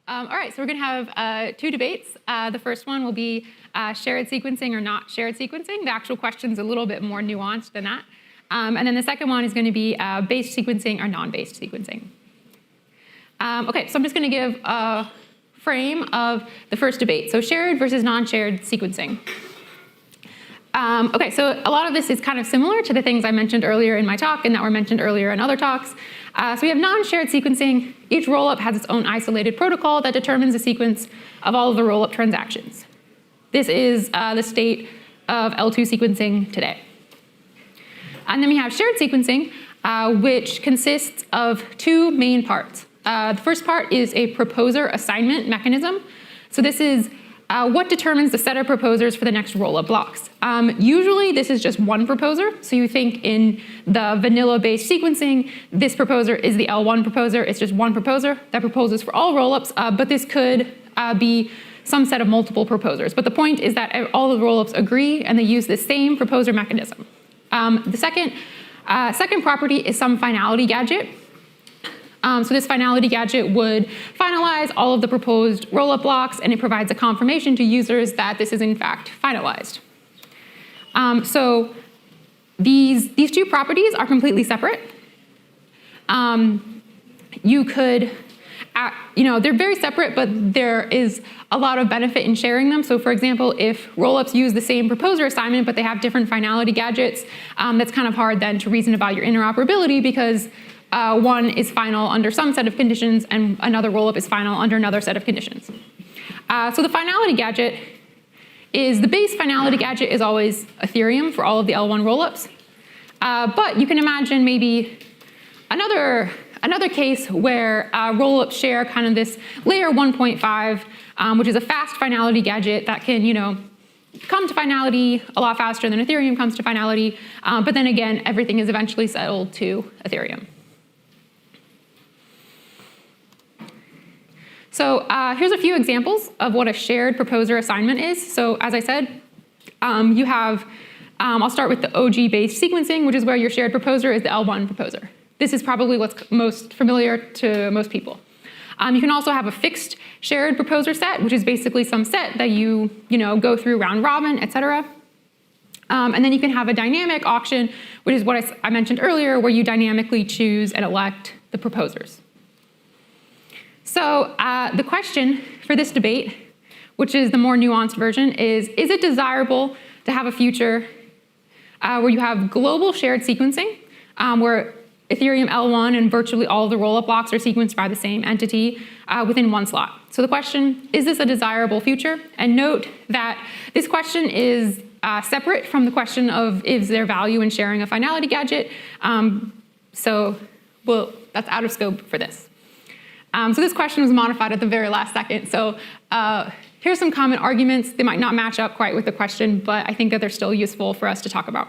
All right, so we're going to have two debates. The first one will be shared sequencing or not shared sequencing. The actual question's a little bit more nuanced than that. And then the second one is going to be based sequencing or non-based sequencing. Okay, so I'm just going to give a frame of the first debate. So shared versus non-shared sequencing. Okay, so a lot of this is kind of similar to the things I mentioned earlier in my talk and that were mentioned earlier in other talks. So we have non-shared sequencing. Each rollup has its own isolated protocol that determines the sequence of all of the rollup transactions. This is the state of L2 sequencing today. And then we have shared sequencing, which consists of two main parts. The first part is a proposer assignment mechanism. So this is what determines the set of proposers for the next rollup blocks. Usually this is just one proposer. So you think in the vanilla-based sequencing, this proposer is the L1 proposer. It's just one proposer that proposes for all rollups, but this could be some set of multiple proposers. But the point is that all the rollups agree and they use the same proposer mechanism. The second property is some finality gadget. So this finality gadget would finalize all of the proposed rollup blocks, and it provides a confirmation to users that this is in fact finalized. So these two properties are completely separate. You could, they're very separate, but there is a lot of benefit in sharing them. So for example, if rollups use the same proposer assignment, but they have different finality gadgets, that's kind of hard then to reason about your interoperability because one is final under some set of conditions and another rollup is final under another set of conditions. So the finality gadget is, the base finality gadget is always Ethereum for all of the L1 rollups. But you can imagine maybe another case where rollups share kind of this layer 1.5, which is a fast finality gadget that can, come to finality a lot faster than Ethereum comes to finality. But then again, everything is eventually settled to Ethereum. So here's a few examples of what a shared proposer assignment is. So as I said, you have, I'll start with the OG-based sequencing, which is where your shared proposer is the L1 proposer. This is probably what's most familiar to most people. You can also have a fixed shared proposer set, which is basically some set that you go through round robin, et cetera. And then you can have a dynamic auction, which is what I mentioned earlier, where you dynamically choose and elect the proposers. So the question for this debate, which is the more nuanced version, is it desirable to have a future where you have global shared sequencing, where Ethereum L1 and virtually all of the rollup blocks are sequenced by the same entity within one slot? So the question, is this a desirable future? And note that this question is separate from the question of is there value in sharing a finality gadget? So that's out of scope for this. So this question was modified at the very last second. So here's some common arguments. They might not match up quite with the question, but I think that they're still useful for us to talk about.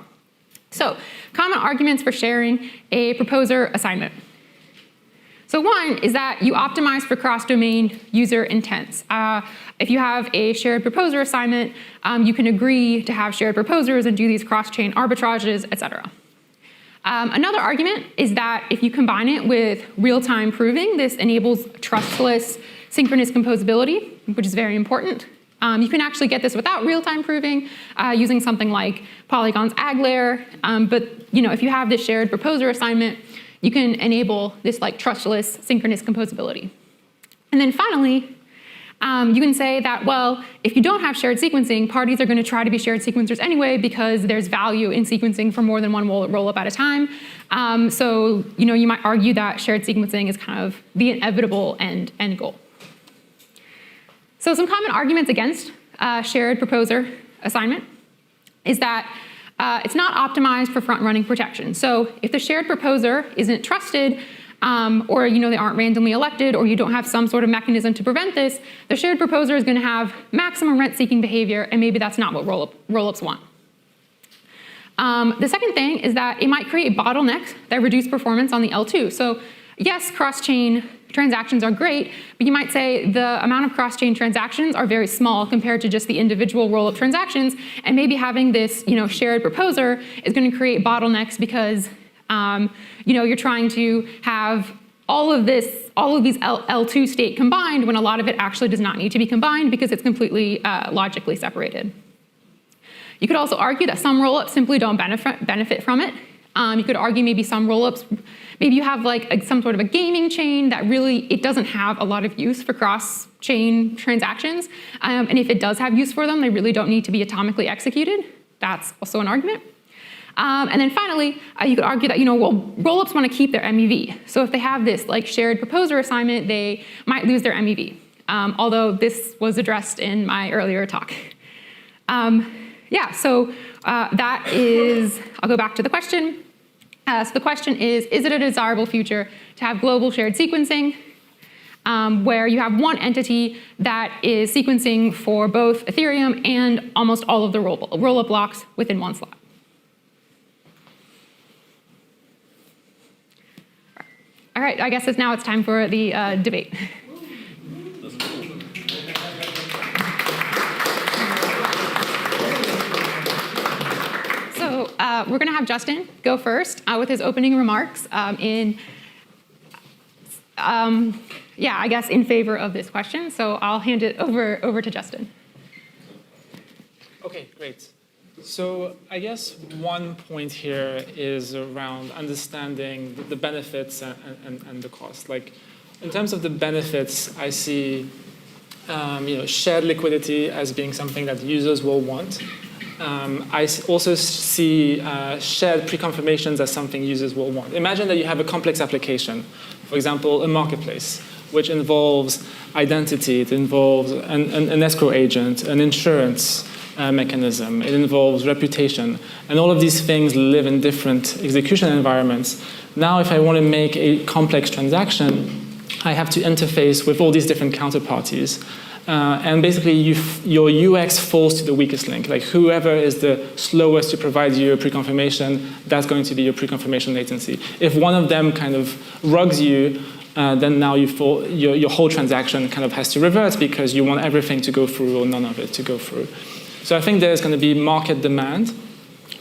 So common arguments for sharing a proposer assignment. So one is that you optimize for cross-domain user intents. If you have a shared proposer assignment, you can agree to have shared proposers and do these cross-chain arbitrages, et cetera. Another argument is that if you combine it with real-time proving, this enables trustless synchronous composability, which is very important. You can actually get this without real-time proving using something like Polygon's ag layer. But if you have this shared proposer assignment, you can enable this trustless synchronous composability. And then finally, you can say that, well, if you don't have shared sequencing, parties are going to try to be shared sequencers anyway because there's value in sequencing for more than one rollup at a time. So you might argue that shared sequencing is kind of the inevitable end goal. So some common arguments against shared proposer assignment is that it's not optimized for front-running protection. So if the shared proposer isn't trusted, or they aren't randomly elected, or you don't have some sort of mechanism to prevent this, the shared proposer is going to have maximum rent-seeking behavior, and maybe that's not what rollups want. The second thing is that it might create bottlenecks that reduce performance on the L2. So yes, cross-chain transactions are great, but you might say the amount of cross-chain transactions are very small compared to just the individual rollup transactions, and maybe having this shared proposer is going to create bottlenecks because you're trying to have all of these L2 state combined when a lot of it actually does not need to be combined because it's completely logically separated. You could also argue that some rollups simply don't benefit from it. You could argue maybe some rollups, maybe you have like some sort of a gaming chain that really, it doesn't have a lot of use for cross-chain transactions. And if it does have use for them, they really don't need to be atomically executed. That's also an argument. And then finally, you could argue that, rollups want to keep their MEV. So if they have this like shared proposer assignment, they might lose their MEV. Although this was addressed in my earlier talk. So that is, I'll go back to the question. So the question is it a desirable future to have global shared sequencing where you have one entity that is sequencing for both Ethereum and almost all of the rollup blocks within one slot? All right, I guess now it's time for the debate. So we're going to have Justin go first with his opening remarks I guess in favor of this question. So I'll hand it over to Justin. Okay, great. So I guess one point here is around understanding the benefits and the cost. Like in terms of the benefits, I see shared liquidity as being something that users will want. I also see shared pre-confirmations as something users will want. Imagine that you have a complex application, for example, a marketplace, which involves identity, it involves an escrow agent, an insurance mechanism, it involves reputation, and all of these things live in different execution environments. Now, if I want to make a complex transaction, I have to interface with all these different counterparties. And basically, your UX falls to the weakest link. Like whoever is the slowest to provide you a pre-confirmation, that's going to be your pre-confirmation latency. If one of them kind of rugs you, then now your whole transaction kind of has to revert because you want everything to go through or none of it to go through. So I think there's going to be market demand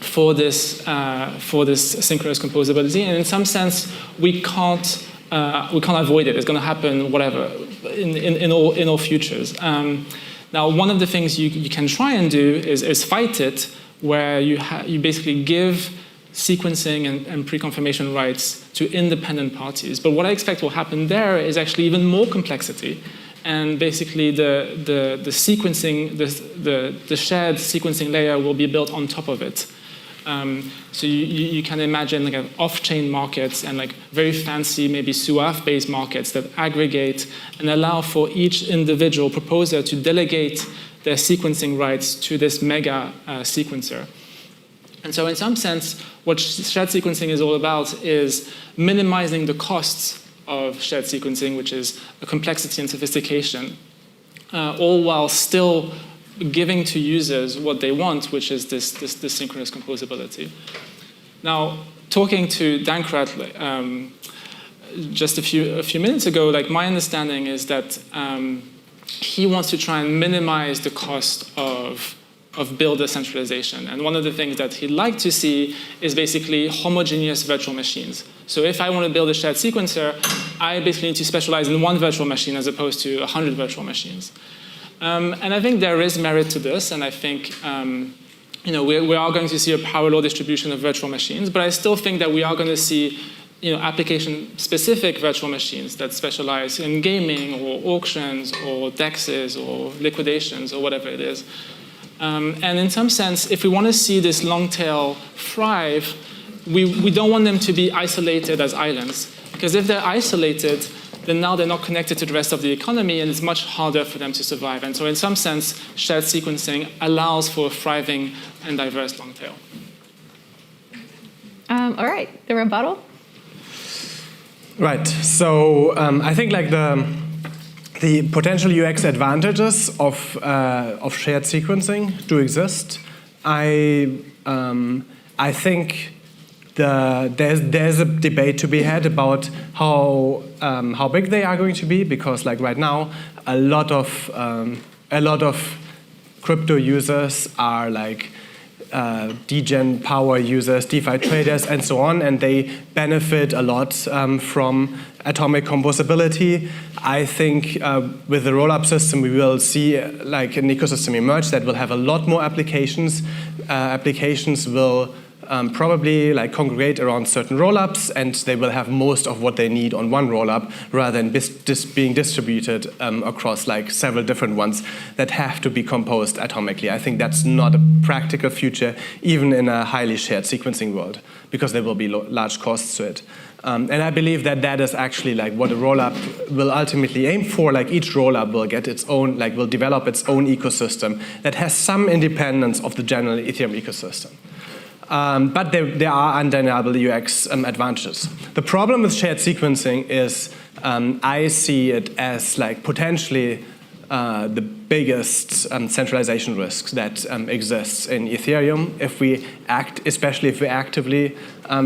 for this synchronous composability, and in some sense, we can't avoid it. It's going to happen, whatever, in all futures. Now, one of the things you can try and do is fight it, where you basically give sequencing and pre-confirmation rights to independent parties. But what I expect will happen there is actually even more complexity. And basically, the sequencing, the shared sequencing layer will be built on top of it. So you can imagine like off-chain markets and like very fancy, maybe SUAF-based markets that aggregate and allow for each individual proposer to delegate their sequencing rights to this mega sequencer. And so in some sense, what shared sequencing is all about is minimizing the costs of shared sequencing, which is a complexity and sophistication, all while still giving to users what they want, which is this synchronous composability. Now, talking to Dankrad just a few minutes ago, like my understanding is that he wants to try and minimize the cost of builder centralization. And one of the things that he'd like to see is basically homogeneous virtual machines. So if I want to build a shared sequencer, I basically need to specialize in one virtual machine as opposed to 100 virtual machines. And I think there is merit to this, and I think we are going to see a power law distribution of virtual machines, but I still think that we are going to see application-specific virtual machines that specialize in gaming or auctions or DEXs or liquidations or whatever it is. And in some sense, if we want to see this long tail thrive, we don't want them to be isolated as islands. Because if they're isolated, then now they're not connected to the rest of the economy, and it's much harder for them to survive. And so in some sense, shared sequencing allows for a thriving and diverse long tail. All right, the rebuttal? Right, so I think like the potential UX advantages of shared sequencing do exist. I think there's a debate to be had about how big they are going to be, because like right now a lot of crypto users are like degen power users, DeFi traders, and so on, and they benefit a lot from atomic composability. I think with the rollup system, we will see like an ecosystem emerge that will have a lot more applications. Applications will probably like congregate around certain rollups, and they will have most of what they need on one rollup rather than being distributed across like several different ones that have to be composed atomically. I think that's not a practical future, even in a highly shared sequencing world, because there will be large costs to it. And I believe that that is actually like what a rollup will ultimately aim for. Like each rollup will get its own, like will develop its own ecosystem that has some independence of the general Ethereum ecosystem. But there are undeniable UX advantages. The problem with shared sequencing is I see it as like potentially the biggest centralization risk that exists in Ethereum if we act, especially if we actively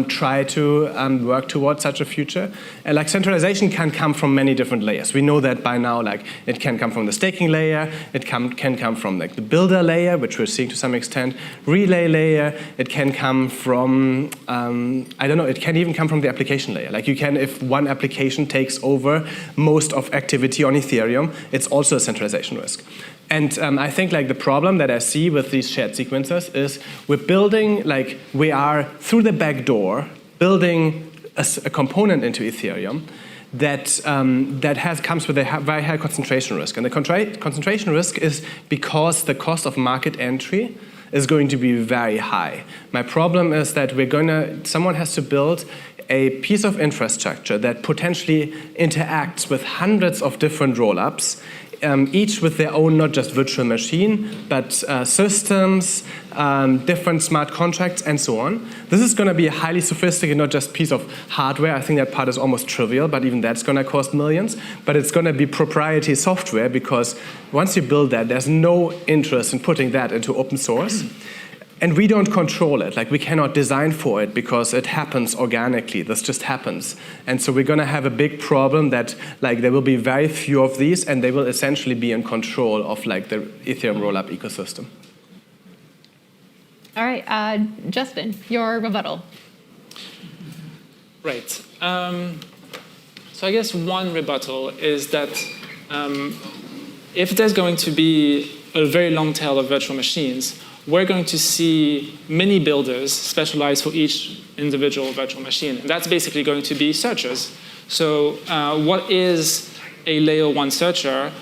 try to work towards such a future. And like centralization can come from many different layers. We know that by now. Like it can come from the staking layer. It can come from like the builder layer, which we're seeing to some extent. Relay layer. It can come from I don't know. It can even come from the application layer. Like you can, if one application takes over most of activity on Ethereum, it's also a centralization risk. And I think like the problem that I see with these shared sequencers is we're building, like we are through the back door building a component into Ethereum that comes with a very high concentration risk. And the concentration risk is because the cost of market entry is going to be very high. My problem is that someone has to build a piece of infrastructure that potentially interacts with hundreds of different rollups, each with their own, not just virtual machine, but systems, different smart contracts, and so on. This is going to be a highly sophisticated, not just piece of hardware. I think that part is almost trivial, but even that's going to cost millions. But it's going to be proprietary software, because once you build that, there's no interest in putting that into open source. And we don't control it. Like we cannot design for it because it happens organically. This just happens. And so we're going to have a big problem that like there will be very few of these, and they will essentially be in control of like the Ethereum rollup ecosystem. All right, Justin, your rebuttal. Right. So I guess one rebuttal is that if there's going to be a very long tail of virtual machines, we're going to see many builders specialized for each individual virtual machine. And that's basically going to be searchers. So what is a layer 1 searcher?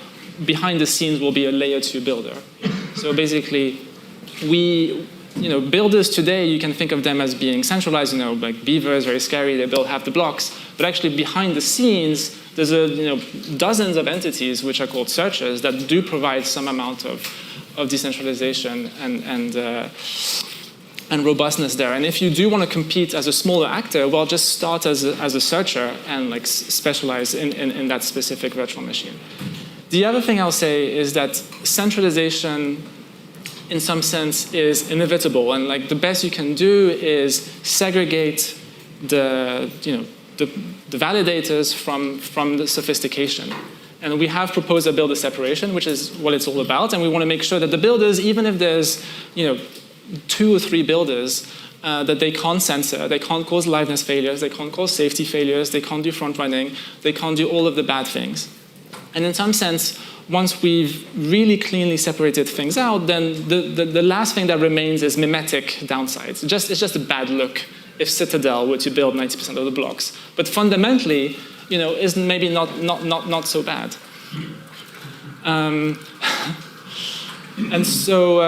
Behind the scenes will be a layer 2 builder. So basically, builders today, you can think of them as being centralized. Like Beaver is very scary, they build half the blocks. But actually behind the scenes, there's dozens of entities which are called searchers that do provide some amount of decentralization and robustness there. And if you do want to compete as a smaller actor, well, just start as a searcher and like specialize in that specific virtual machine. The other thing I'll say is that centralization, in some sense, is inevitable. And like the best you can do is segregate the validators from the sophistication. And we have proposed a builder separation, which is what it's all about. And we want to make sure that the builders, even if there's 2 or 3 builders, that they can't censor, they can't cause liveness failures, they can't cause safety failures, they can't do front running, they can't do all of the bad things. And in some sense, once we've really cleanly separated things out, then the last thing that remains is mimetic downsides. It's just a bad look if Citadel were to build 90% of the blocks. But fundamentally, is maybe not so bad. And so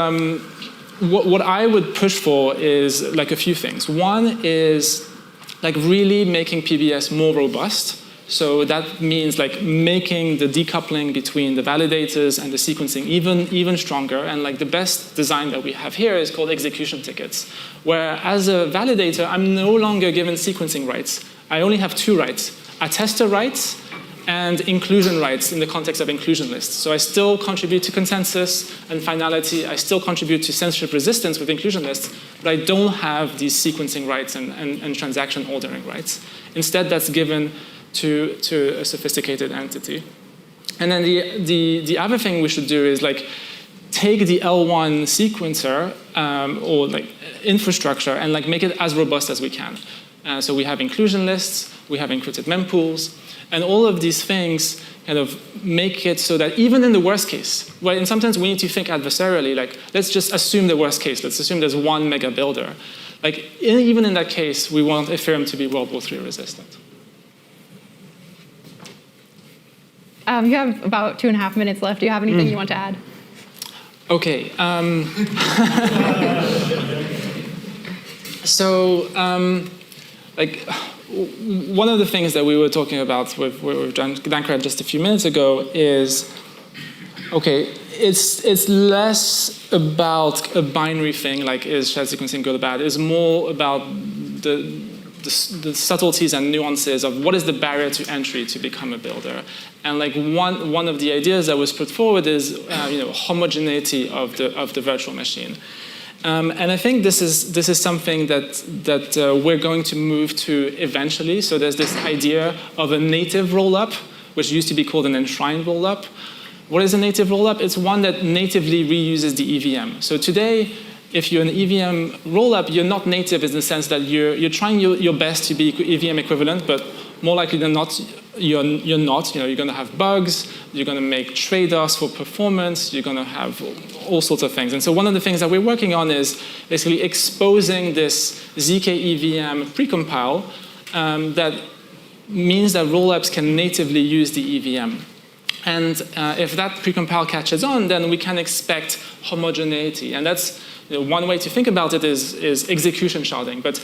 what I would push for is like a few things. One is like really making PBS more robust. So that means like making the decoupling between the validators and the sequencing even stronger. And like the best design that we have here is called execution tickets, where as a validator, I'm no longer given sequencing rights. I only have 2 rights. Attester rights and inclusion rights in the context of inclusion lists. So I still contribute to consensus and finality. I still contribute to censorship resistance with inclusion lists, but I don't have these sequencing rights and transaction ordering rights. Instead, that's given to a sophisticated entity. And then the other thing we should do is like take the L1 sequencer or like infrastructure and like make it as robust as we can. So we have inclusion lists, we have encrypted mempools, and all of these things kind of make it so that even in the worst case, well, and sometimes we need to think adversarially, like let's just assume the worst case. Let's assume there's one mega builder. Like even in that case, we want Ethereum to be World War III resistant. You have about 2.5 minutes left. Do you have anything you want to add? Okay. So, like, one of the things that we were talking about with Dankrad just a few minutes ago is, okay, it's less about a binary thing like is shared sequencing good or bad. It's more about the subtleties and nuances of what is the barrier to entry to become a builder. And like one of the ideas that was put forward is homogeneity of the virtual machine. And I think this is something that we're going to move to eventually. So there's this idea of a native rollup, which used to be called an enshrined rollup. What is a native rollup? It's one that natively reuses the EVM. So today, if you're an EVM rollup, you're not native in the sense that you're trying your best to be EVM equivalent, but more likely than not, you're not. You're going to have bugs. You're going to make trade-offs for performance. You're going to have all sorts of things. And so one of the things that we're working on is basically exposing this ZK EVM precompile that means that rollups can natively use the EVM. And if that precompile catches on, then we can expect homogeneity. And that's one way to think about it is execution sharding. But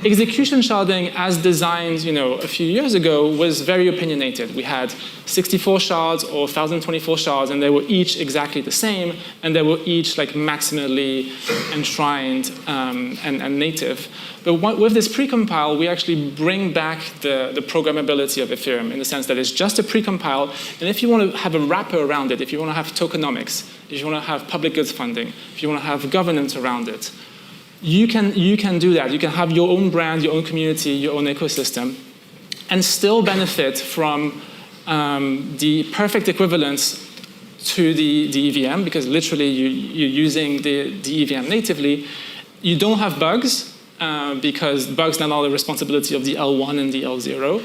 execution sharding, as designed a few years ago, was very opinionated. We had 64 shards or 1024 shards, and they were each exactly the same, and they were each like maximally enshrined and native. But with this precompile, we actually bring back the programmability of Ethereum in the sense that it's just a precompile, and if you want to have a wrapper around it, if you want to have tokenomics, if you want to have public goods funding, if you want to have governance around it, you can do that. You can have your own brand, your own community, your own ecosystem, and still benefit from the perfect equivalence to the EVM, because literally you're using the EVM natively. You don't have bugs, because bugs are not the responsibility of the L1 and the L0.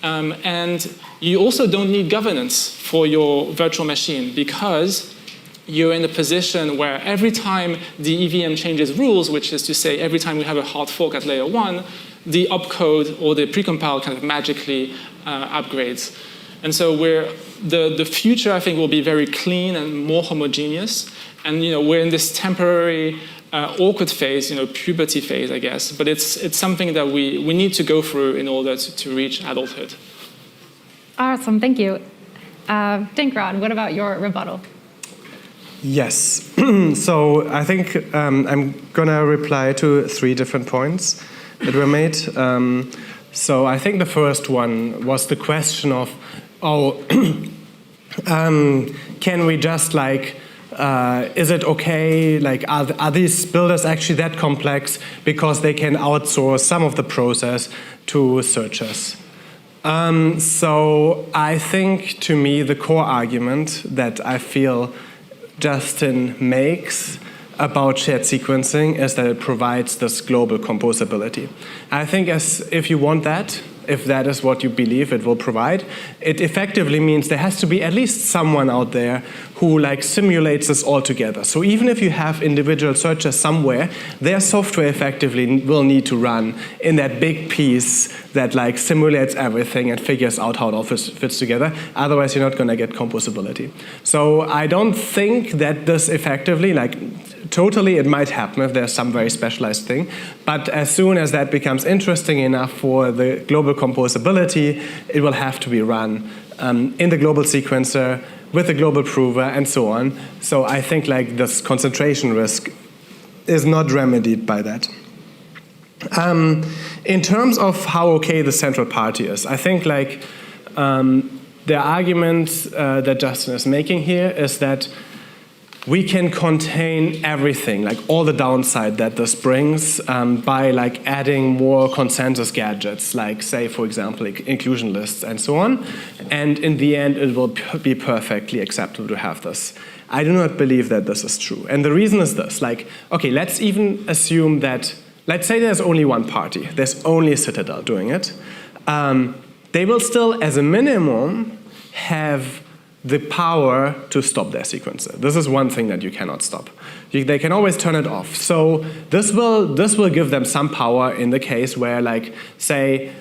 And you also don't need governance for your virtual machine, because you're in a position where every time the EVM changes rules, which is to say every time we have a hard fork at layer 1, the opcode or the precompile kind of magically upgrades. And so the future, I think, will be very clean and more homogeneous. And we're in this temporary awkward phase, puberty phase, I guess. But it's something that we need to go through in order to reach adulthood. Awesome, thank you. Dankrad, what about your rebuttal? Yes. So I think I'm going to reply to 3 different points that were made. So I think the first one was the question of, can we just is it okay? Are these builders actually that complex because they can outsource some of the process to searchers? So I think, to me, the core argument that I feel Justin makes about shared sequencing is that it provides this global composability. I think if you want that, if that is what you believe it will provide, it effectively means there has to be at least someone out there who simulates this all together. So even if you have individual searchers somewhere, their software effectively will need to run in that big piece that simulates everything and figures out how it all fits together. Otherwise, you're not going to get composability. So I don't think that this effectively, totally, it might happen if there's some very specialized thing. But as soon as that becomes interesting enough for the global composability, it will have to be run in the global sequencer with the global prover and so on. So I think this concentration risk is not remedied by that. In terms of how okay the central party is, I think the argument that Justin is making here is that we can contain everything, all the downside that this brings, by adding more consensus gadgets, say, for example, inclusion lists and so on. And in the end, it will be perfectly acceptable to have this. I do not believe that this is true. And the reason is this. Like, okay, let's even assume that, let's say there's only one party. There's only Citadel doing it. They will still, as a minimum, have the power to stop their sequencer. This is one thing that you cannot stop. They can always turn it off. So this will give them some power in the case where, like, say,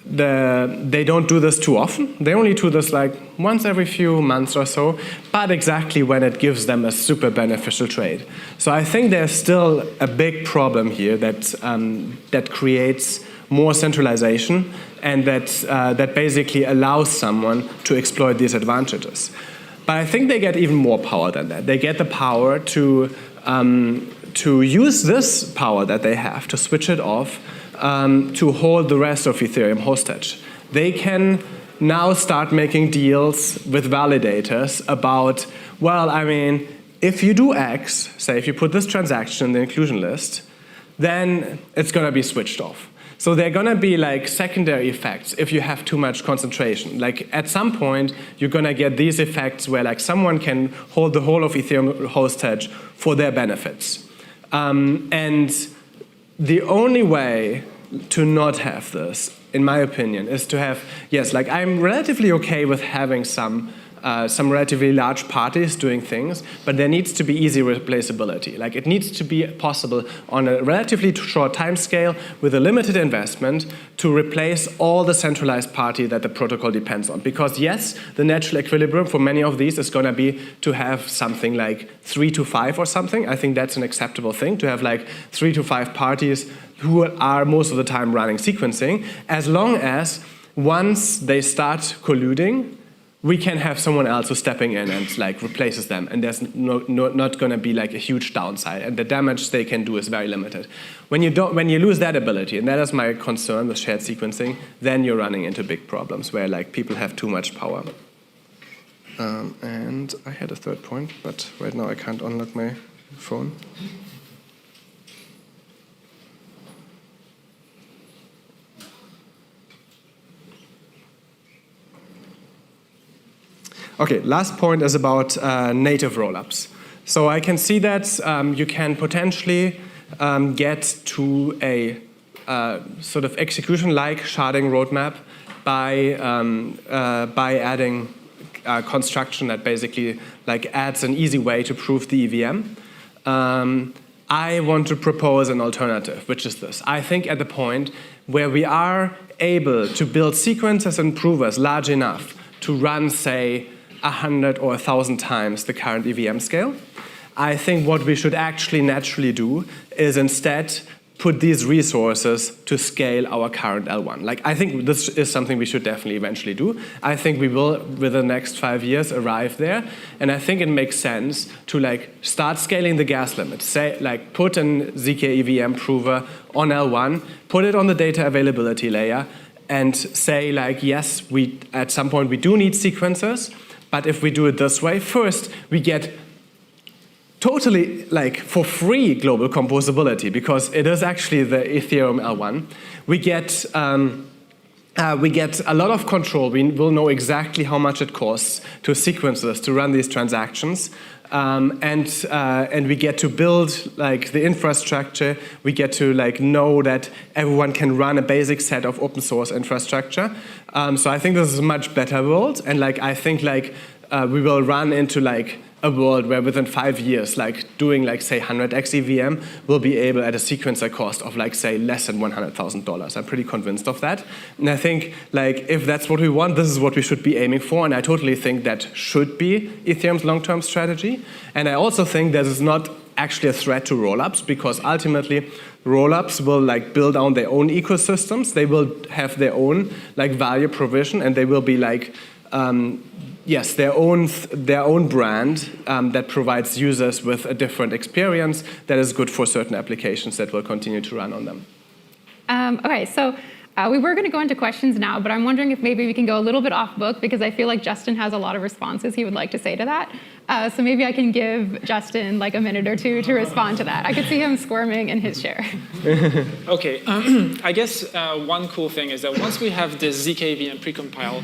they don't do this too often. They only do this like once every few months or so, but exactly when it gives them a super beneficial trade. So I think there's still a big problem here that creates more centralization and that basically allows someone to exploit these advantages. But I think they get even more power than that. They get the power to use this power that they have, to switch it off, to hold the rest of Ethereum hostage. They can now start making deals with validators about, well, I mean, if you do X, say if you put this transaction in the inclusion list, then it's going to be switched off. So there are going to be like secondary effects if you have too much concentration. Like at some point, you're going to get these effects where like someone can hold the whole of Ethereum hostage for their benefits. And the only way to not have this, in my opinion, is to have, yes, like I'm relatively okay with having some relatively large parties doing things, but there needs to be easy replaceability. Like it needs to be possible on a relatively short time scale with a limited investment to replace all the centralized party that the protocol depends on. Because yes, the natural equilibrium for many of these is going to be to have something like 3 to 5 or something. I think that's an acceptable thing, to have like 3 to 5 parties who are most of the time running sequencing, as long as once they start colluding, we can have someone else who's stepping in and like replaces them, and there's not going to be like a huge downside, and the damage they can do is very limited. When you lose that ability, and that is my concern with shared sequencing, then you're running into big problems where like people have too much power. And I had a third point, but right now I can't unlock my phone. Okay, last point is about native rollups. So I can see that you can potentially get to a sort of execution-like sharding roadmap by adding construction that basically like adds an easy way to prove the EVM. I want to propose an alternative, which is this. I think at the point where we are able to build sequences and provers large enough to run, say, 100 or 1,000 times the current EVM scale, I think what we should actually naturally do is instead put these resources to scale our current L1. Like, I think this is something we should definitely eventually do. I think we will, within the next 5 years, arrive there. And I think it makes sense to like start scaling the gas limit. Say, like, put an ZK EVM prover on L1, put it on the data availability layer, and say, like, yes, at some point we do need sequencers. But if we do it this way, first we get totally like for free global composability, because it is actually the Ethereum L1. We get a lot of control. We will know exactly how much it costs to sequence this, to run these transactions, and we get to build like the infrastructure. We get to like know that everyone can run a basic set of open source infrastructure. So I think this is a much better world, and like I think like we will run into like a world where within 5 years, like doing like say 100x EVM will be able at a sequencer cost of like say less than $100,000. I'm pretty convinced of that. And I think like if that's what we want, this is what we should be aiming for. And I totally think that should be Ethereum's long-term strategy. And I also think this is not actually a threat to rollups, because ultimately rollups will like build on their own ecosystems. They will have their own like value provision, and they will be like yes, their own brand that provides users with a different experience that is good for certain applications that will continue to run on them. Okay, so we were going to go into questions now, but I'm wondering if maybe we can go a little bit off book, because I feel like Justin has a lot of responses he would like to say to that. So maybe I can give Justin like a minute or two to respond to that. I could see him squirming in his chair. Okay, I guess one cool thing is that once we have this ZK VM precompile,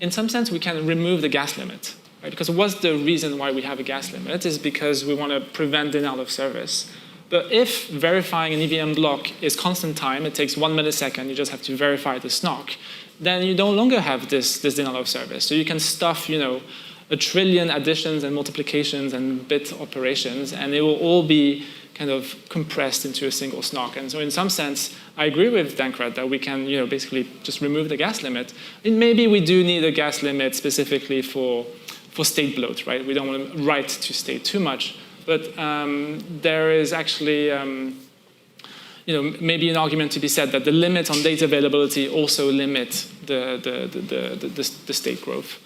in some sense, we can remove the gas limit. right? Because what's the reason why we have a gas limit is because we want to prevent denial of service. But if verifying an EVM block is constant time, it takes 1 millisecond, you just have to verify the SNOC, then you no longer have this denial of service. So you can stuff, a trillion additions and multiplications and bit operations, and it will all be kind of compressed into a single SNOC. And so in some sense, I agree with Dankrad that we can basically just remove the gas limit. And maybe we do need a gas limit specifically for state bloat, right? We don't want to write to state too much. But there is actually maybe an argument to be said that the limits on data availability also limit the state growth.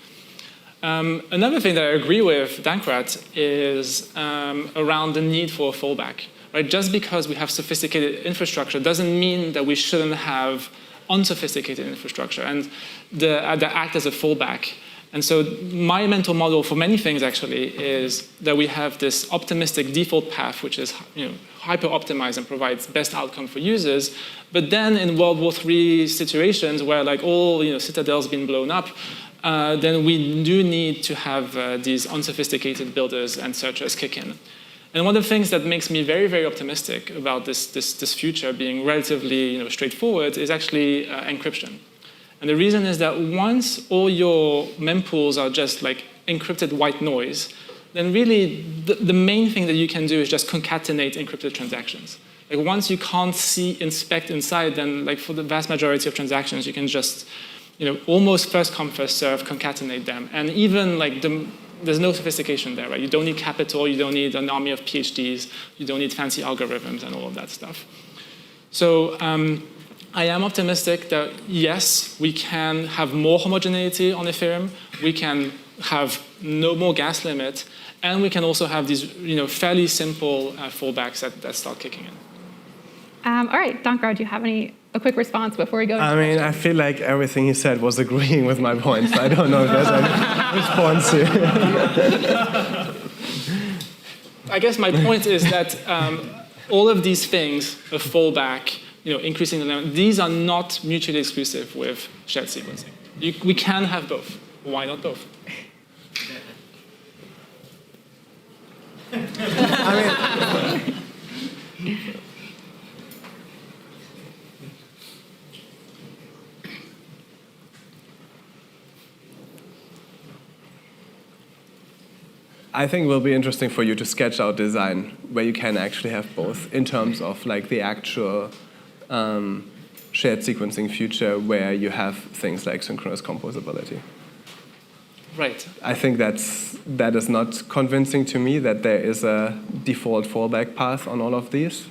Another thing that I agree with Dankrad is around the need for a fallback. Right? Just because we have sophisticated infrastructure doesn't mean that we shouldn't have unsophisticated infrastructure and that act as a fallback. And so my mental model for many things actually is that we have this optimistic default path, which is hyper-optimized and provides best outcome for users. But then in World War III situations where like all citadels been blown up, then we do need to have these unsophisticated builders and searchers kick in. And one of the things that makes me very, very optimistic about this future being relatively straightforward is actually encryption. And the reason is that once all your mempools are just like encrypted white noise, then really the main thing that you can do is just concatenate encrypted transactions. Like once you can't inspect inside, then like for the vast majority of transactions, you can just almost first come, first serve, concatenate them. And even like there's no sophistication there, right? You don't need capital, you don't need an army of PhDs, you don't need fancy algorithms and all of that stuff. So I am optimistic that yes, we can have more homogeneity on Ethereum, we can have no more gas limit, and we can also have these fairly simple fallbacks that start kicking in. All right, Dankrad, do you have a quick response before we go? I feel like everything he said was agreeing with my points. I don't know if there's any response here. I guess my point is that all of these things, a fallback, increasing the limit, these are not mutually exclusive with shared sequencing. We can have both. Why not both? I think it will be interesting for you to sketch out design where you can actually have both in terms of like the actual shared sequencing future where you have things like synchronous composability. Right. I think that is not convincing to me that there is a default fallback path on all of these.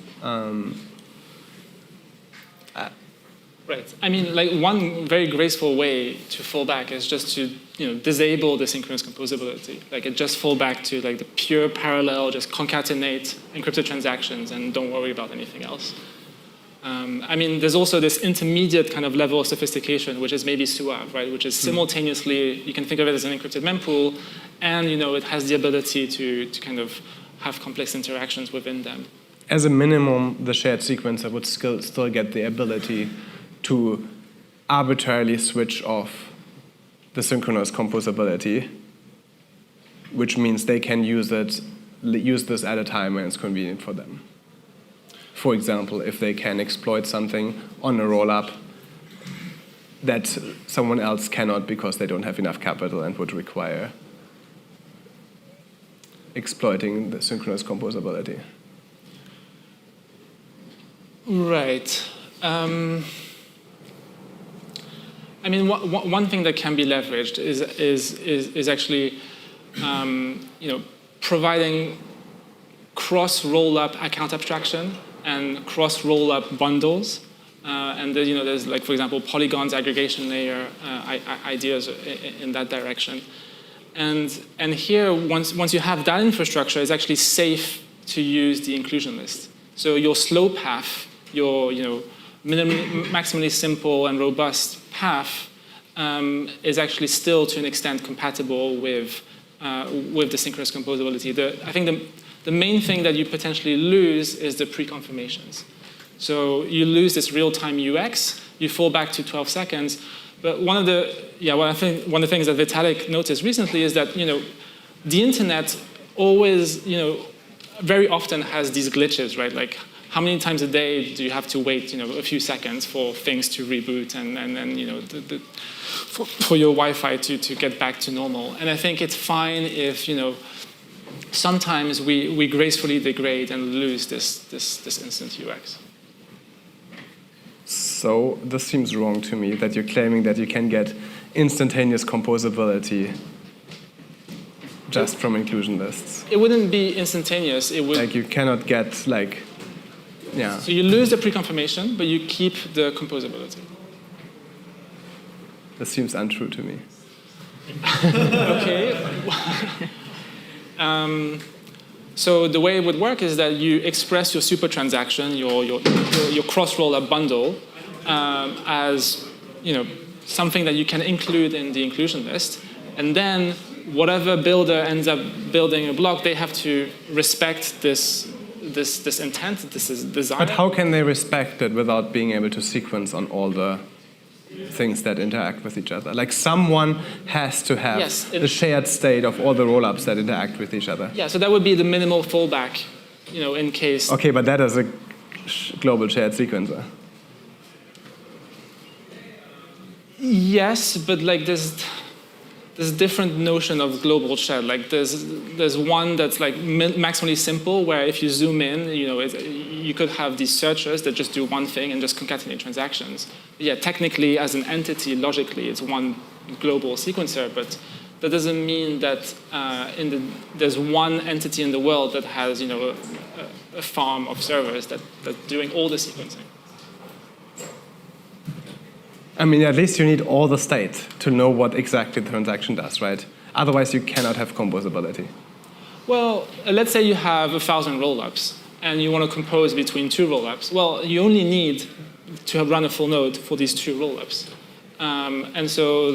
Right. I mean, like one very graceful way to fall back is just to disable the synchronous composability. Like it just fall back to like the pure parallel, just concatenate encrypted transactions and don't worry about anything else. I mean, there's also this intermediate kind of level of sophistication, which is maybe Suave, right? Which is simultaneously, you can think of it as an encrypted mempool, and it has the ability to kind of have complex interactions within them. As a minimum, the shared sequencer would still get the ability to arbitrarily switch off the synchronous composability, which means they can use this at a time when it's convenient for them. For example, if they can exploit something on a rollup that someone else cannot because they don't have enough capital and would require exploiting the synchronous composability. Right. I mean, one thing that can be leveraged is actually, providing cross-roll-up account abstraction and cross-roll-up bundles. And there's like, for example, Polygon's aggregation layer ideas in that direction. And here, once you have that infrastructure, it's actually safe to use the inclusion list. So your slow path, your maximally simple and robust path is actually still to an extent compatible with the synchronous composability. I think the main thing that you potentially lose is the pre-confirmations. So you lose this real-time UX, you fall back to 12 seconds, But one of the things that Vitalik noticed recently is that the internet always very often has these glitches, right? Like how many times a day do you have to wait a few seconds for things to reboot and for your Wi-Fi to get back to normal? And I think it's fine if sometimes we gracefully degrade and lose this instant UX. So this seems wrong to me, that you're claiming that you can get instantaneous composability just from inclusion lists. It wouldn't be instantaneous. It would. Like you cannot get yeah. So you lose the pre-confirmation, but you keep the composability. This seems untrue to me. Okay. So the way it would work is that you express your super transaction, your cross-rollup bundle, as something that you can include in the inclusion list, and then whatever builder ends up building a block, they have to respect this intent, this desire. But how can they respect it without being able to sequence on all the things that interact with each other? Like someone has to have the shared state of all the rollups that interact with each other. Yeah, so that would be the minimal fallback, in case. Okay, but that is a global shared sequencer. Yes, but there's a different notion of global shared. Like there's one that's like maximally simple, where if you zoom in, you could have these searchers that just do one thing and just concatenate transactions. Yeah, technically as an entity, logically, it's one global sequencer, but that doesn't mean that there's one entity in the world that has a farm of servers that's doing all the sequencing. I mean, at least you need all the state to know what exactly the transaction does, right? Otherwise, you cannot have composability. Well, let's say you have 1,000 rollups, and you want to compose between 2 rollups. Well, you only need to run a full node for these 2 rollups. And so,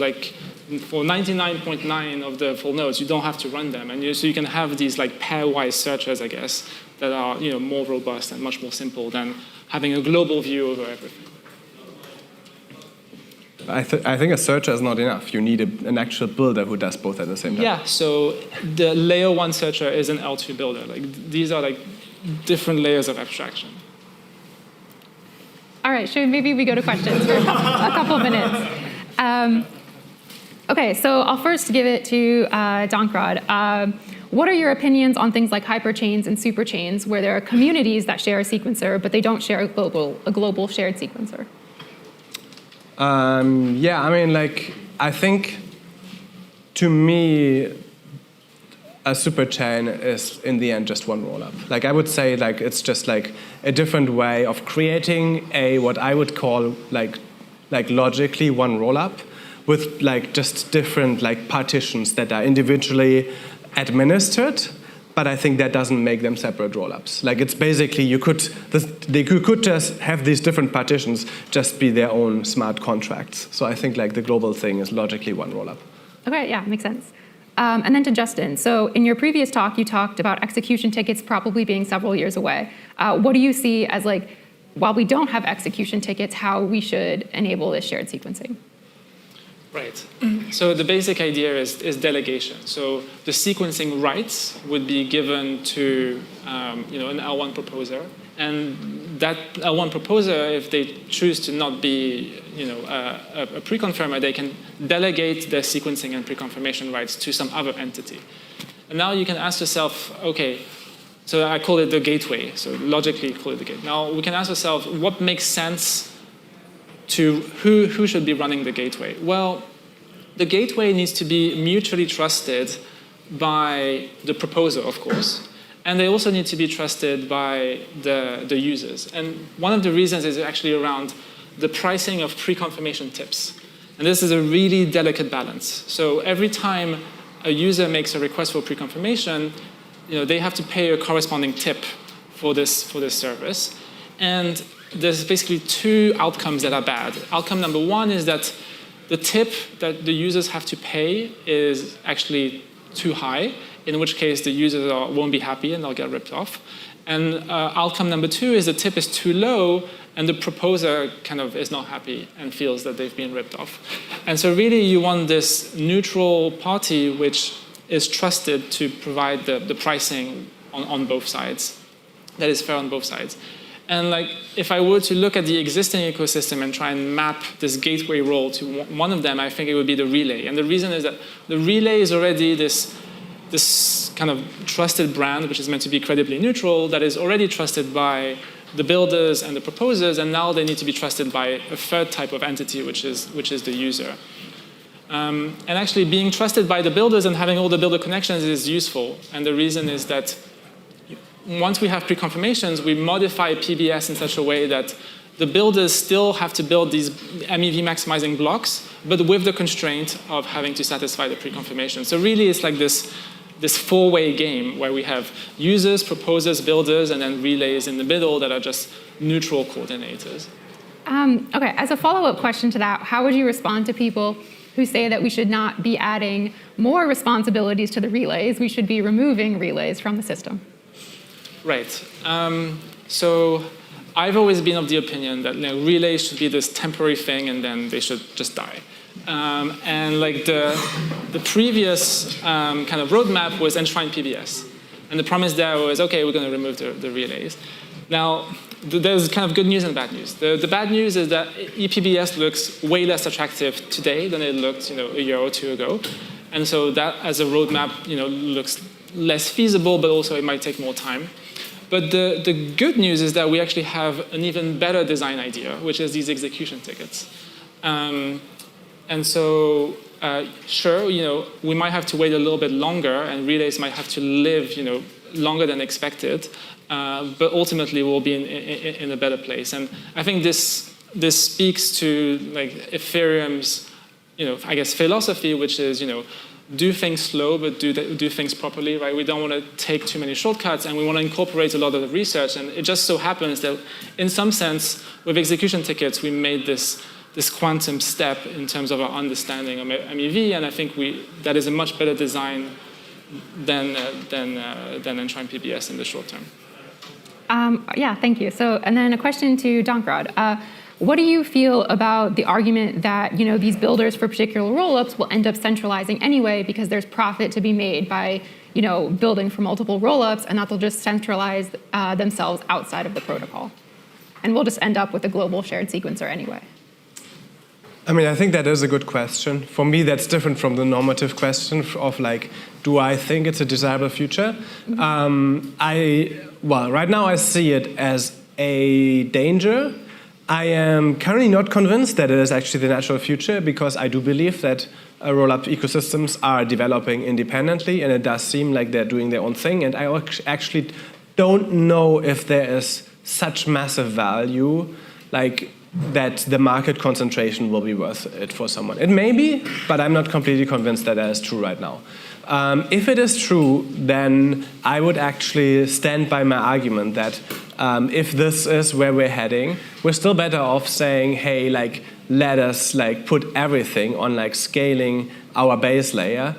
for 99.9 of the full nodes, you don't have to run them. And so you can have these pairwise searchers, I guess, that are more robust and much more simple than having a global view over everything. I think a searcher is not enough. You need an actual builder who does both at the same time. Yeah, so the layer 1 searcher is an L2 builder. These are different layers of abstraction. All right, maybe we go to questions for a couple of minutes. Okay, so I'll first give it to Dankrad. What are your opinions on things like hyperchains and superchains, where there are communities that share a sequencer, but they don't share a global shared sequencer? Yeah, I mean, I think, to me, a superchain is, in the end, just one rollup. I would say, it's just, a different way of creating what I would call, logically one rollup with, just different, partitions that are individually administered, but I think that doesn't make them separate rollups. It's basically, they could just have these different partitions just be their own smart contracts. So I think the global thing is logically one rollup. Okay, yeah, makes sense. And then to Justin. So in your previous talk, you talked about execution tickets probably being several years away. What do you see as while we don't have execution tickets, how we should enable this shared sequencing? Right. So the basic idea is delegation. So the sequencing rights would be given to an L1 proposer, and that L1 proposer, if they choose to not be a pre-confirmer, they can delegate their sequencing and pre-confirmation rights to some other entity. And now you can ask yourself, okay, so I call it the gateway. So logically call it the gateway. Now we can ask ourselves, what makes sense to who should be running the gateway? Well, the gateway needs to be mutually trusted by the proposer, of course, and they also need to be trusted by the users. And one of the reasons is actually around the pricing of pre-confirmation tips. And this is a really delicate balance. So every time a user makes a request for pre-confirmation, they have to pay a corresponding tip for this service. And there's basically 2 outcomes that are bad. Outcome number 1 is that the tip that the users have to pay is actually too high, in which case the users won't be happy and they'll get ripped off. And outcome number 2 is the tip is too low and the proposer kind of is not happy and feels that they've been ripped off. And so really you want this neutral party which is trusted to provide the pricing on both sides, that is fair on both sides. And like, if I were to look at the existing ecosystem and try and map this gateway role to one of them, I think it would be the relay. And the reason is that the relay is already this kind of trusted brand, which is meant to be credibly neutral, that is already trusted by the builders and the proposers, and now they need to be trusted by a third type of entity, which is the user. And actually being trusted by the builders and having all the builder connections is useful. And the reason is that once we have pre-confirmations, we modify PBS in such a way that the builders still have to build these MEV maximizing blocks, but with the constraint of having to satisfy the pre-confirmation. So really it's like this four-way game where we have users, proposers, builders, and then relays in the middle that are just neutral coordinators. Okay, as a follow-up question to that, how would you respond to people who say that we should not be adding more responsibilities to the relays, we should be removing relays from the system? Right. So I've always been of the opinion that relays should be this temporary thing and then they should just die. And like the previous kind of roadmap was enshrine PBS. And the promise there was, okay, we're going to remove the relays. Now, there's kind of good news and bad news. The bad news is that ePBS looks way less attractive today than it looked a year or two ago. And so that as a roadmap looks less feasible, but also it might take more time. But the good news is that we actually have an even better design idea, which is these execution tickets. And so, sure, we might have to wait a little bit longer, and relays might have to live, longer than expected. But ultimately, we'll be in a better place. And I think this speaks to like Ethereum's, I guess, philosophy, which is, do things slow, but do things properly, right? We don't want to take too many shortcuts, and we want to incorporate a lot of the research. And it just so happens that, in some sense, with execution tickets, we made this quantum step in terms of our understanding of MEV, and I think that is a much better design than enshrine PBS in the short term. Yeah, thank you. So, and then a question to Dankrad. What do you feel about the argument that these builders for particular rollups will end up centralizing anyway because there's profit to be made by building for multiple rollups, and that they'll just centralize themselves outside of the protocol, and we'll just end up with a global shared sequencer anyway? I mean, I think that is a good question. For me, that's different from the normative question of like, do I think it's a desirable future? Mm-hmm. Right now I see it as a danger. I am currently not convinced that it is actually the natural future, because I do believe that roll-up ecosystems are developing independently, and it does seem like they're doing their own thing. And I actually don't know if there is such massive value, like that the market concentration will be worth it for someone. It may be, but I'm not completely convinced that is true right now. If it is true, then I would actually stand by my argument that if this is where we're heading, we're still better off saying, hey, like, let us like put everything on like scaling our base layer,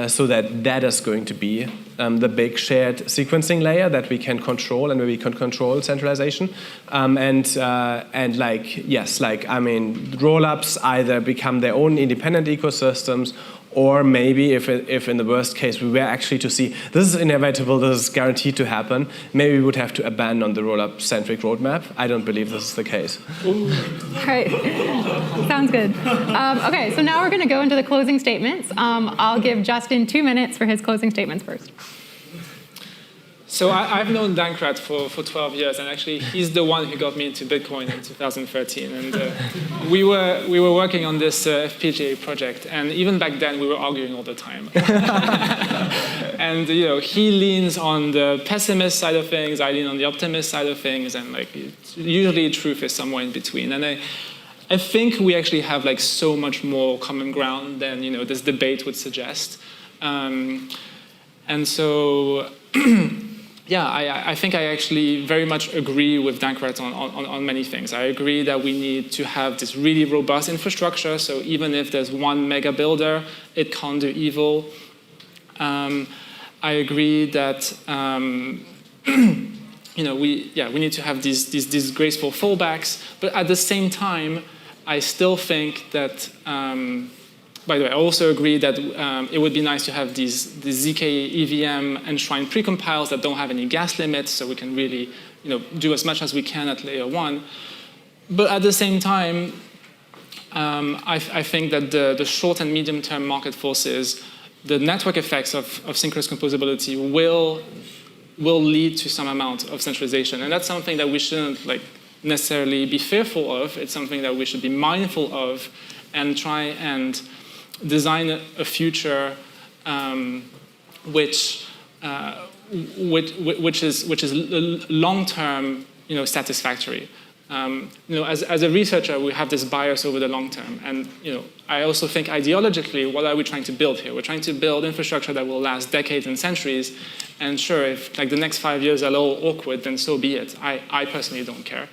so that is going to be the big shared sequencing layer that we can control, and where we can control centralization. And like, yes, like, I mean, rollups either become their own independent ecosystems, or maybe if in the worst case we were actually to see this is inevitable, this is guaranteed to happen, maybe we would have to abandon the rollup-centric roadmap. I don't believe this is the case. All right, sounds good. Okay, so now we're going to go into the closing statements. I'll give Justin 2 minutes for his closing statements first. So I've known Dankrad for 12 years, and actually he's the one who got me into Bitcoin in 2013. And we were working on this FPGA project, and even back then we were arguing all the time. And he leans on the pessimist side of things, I lean on the optimist side of things, and like usually truth is somewhere in between. And I think we actually have like so much more common ground than this debate would suggest. And so. Yeah, I think I actually very much agree with Dankrad on many things. I agree that we need to have this really robust infrastructure, so even if there's one mega builder, it can't do evil. I agree that we need to have these graceful fallbacks, but at the same time, I still think that. By the way, I also agree that it would be nice to have these ZK EVM enshrined precompiles that don't have any gas limits, so we can really do as much as we can at layer 1. But at the same time, I think that the short and medium-term market forces, the network effects of synchronous composability will lead to some amount of centralization. And that's something that we shouldn't necessarily be fearful of. It's something that we should be mindful of and try and design a future which is long-term, satisfactory. As a researcher, we have this bias over the long term, and I also think ideologically, what are we trying to build here? We're trying to build infrastructure that will last decades and centuries. And sure, if the next 5 years are a little awkward, then so be it. I personally don't care.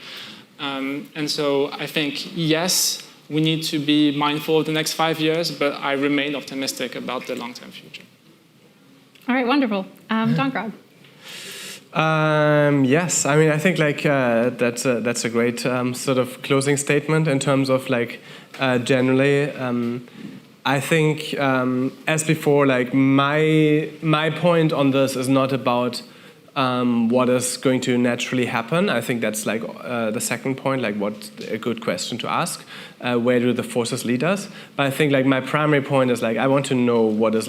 And so I think yes, we need to be mindful of the next 5 years, but I remain optimistic about the long-term future. All right, wonderful. Dankrad. Yes, I mean, I think that's a great sort of closing statement in terms of generally. I think as before, my point on this is not about what is going to naturally happen. I think that's the second point, what a good question to ask. Where do the forces lead us? But I think my primary point is I want to know what is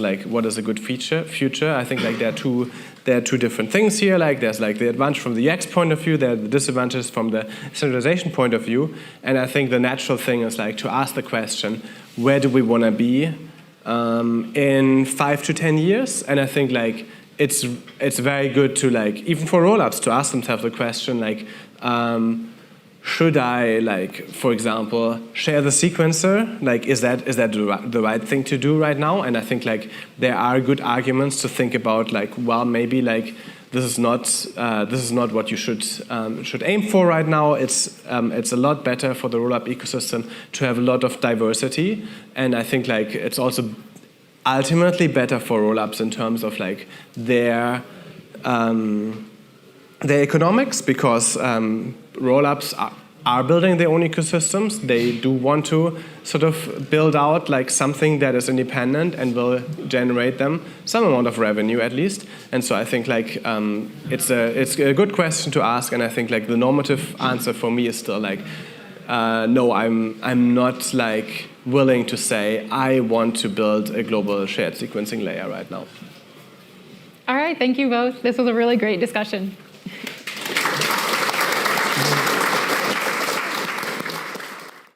a good future. I think there are two different things here. There's the advantage from the UX point of view, there are the disadvantages from the centralization point of view. And I think the natural thing is to ask the question, where do we want to be in 5 to 10 years? And I think it's very good to even for rollups to ask themselves the question should I for example share the sequencer? Is that the right thing to do right now? And I think there are good arguments to think about well, maybe this is not what you should aim for right now. It's a lot better for the rollup ecosystem to have a lot of diversity, and I think it's also ultimately better for rollups in terms of their economics, because rollups are building their own ecosystems. They do want to sort of build out something that is independent and will generate them some amount of revenue at least. And so I think it's a good question to ask, and I think the normative answer for me is still no, I'm not willing to say I want to build a global shared sequencing layer right now. All right, thank you both. This was a really great discussion.